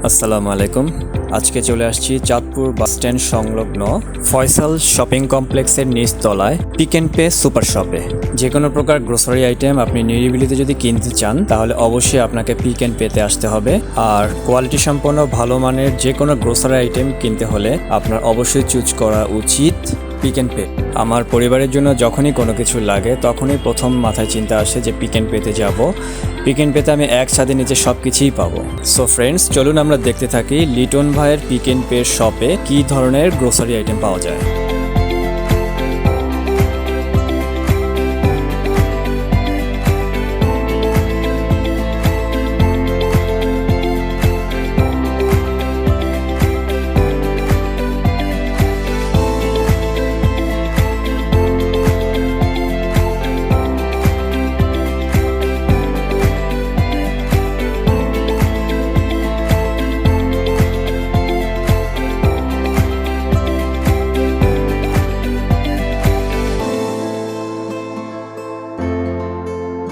আসসালামু আলাইকুম। আজকে চলে আসছি চাঁদপুর বাস স্ট্যান্ড সংলগ্ন ফয়সাল শপিং কমপ্লেক্সের নিচতলায় পিক অ্যান্ড পে সুপার শপে। যে কোনো প্রকার গ্রোসারি আইটেম আপনি নিরিবিলিতে যদি কিনতে চান তাহলে অবশ্যই আপনাকে পিক অ্যান্ড পেতে আসতে হবে। আর কোয়ালিটি সম্পন্ন ভালো মানের যে কোনো গ্রোসারি আইটেম কিনতে হলে আপনার অবশ্যই চুজ করা উচিত পিক অ্যান্ড পে। আমার পরিবারের জন্য যখনই কোনো কিছু লাগে তখনই প্রথম মাথায় চিন্তা আসে যে পিক অ্যান্ড পেতে যাব। পিক অ্যান্ড পেতে আমি এক ছাদের নিচে সব কিছুই পাবো। সো ফ্রেন্ডস, চলুন আমরা দেখতে থাকি লিটন ভাইয়ের পিক অ্যান্ড পে শপে কী ধরনের গ্রোসারি আইটেম পাওয়া যায়।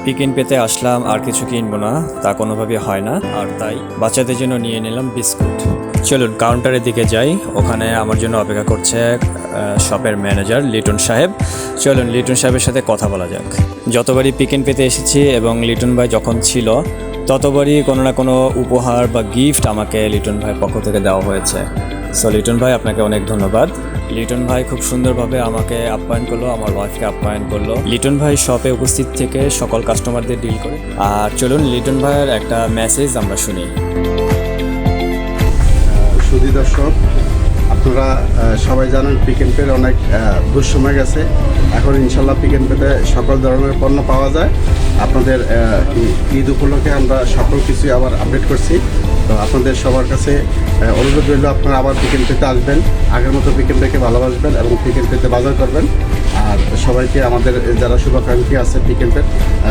পিক অ্যান্ড পেতে আসলাম, আর কিছু কিনবো না তা কোনোভাবে হয় না, আর তাই বাচ্চাদের জন্য নিয়ে নিলাম বিস্কুট। চলুন কাউন্টারের দিকে যাই, ওখানে আমার জন্য অপেক্ষা করছে শপের ম্যানেজার লিটন সাহেব। চলুন লিটন সাহেবের সাথে কথা বলা যাক। যতবারই পিক অ্যান্ড পেতে এসেছি এবং লিটন ভাই যখন ছিল ততবারই কোনো না কোনো উপহার বা গিফট আমাকে লিটন ভাইয়ের পক্ষ থেকে দেওয়া হয়েছে। সো লিটন ভাই, আপনাকে অনেক ধন্যবাদ। লিটন ভাই খুব সুন্দরভাবে আমাকে আপ্যায়ন করলো, আমার ওয়াইফকে আপ্যায়ন করলো। লিটন ভাই শপে উপস্থিত থেকে সকল কাস্টমারদের ডিল করে। আর চলুন লিটন ভাইয়ের একটা মেসেজ আমরা শুনি। সুধী দর্শক, আপনারা সবাই জানেন পিক অ্যান্ড পের অনেক দুঃসময় গেছে। এখন ইনশাল্লাহ পিক অ্যান্ড পেতে সকল ধরনের পণ্য পাওয়া যায়। আপনাদের ঈদ উপলক্ষে আমরা সকল কিছুই আবার আপডেট করছি। তো আপনাদের সবার কাছে অনুরোধ রইল, আপনারা আবার পিক অ্যান্ড পেতে আসবেন, আগের মতো পিক অ্যান্ড পেকে ভালোবাসবেন এবং পিক অ্যান্ড পেতে বাজার করবেন। আর সবাইকে আমাদের যারা শুভাকাঙ্ক্ষী আছে পিক অ্যান্ড পের,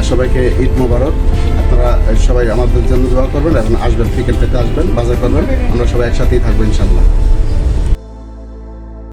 সবাইকে ঈদ মোবারক। আপনারা সবাই আমাদের জন্য দোয়া করবেন এবং আসবেন, পিক অ্যান্ড পেতে আসবেন, বাজার করবেন। আমরা সবাই একসাথেই থাকবো ইনশাল্লাহ।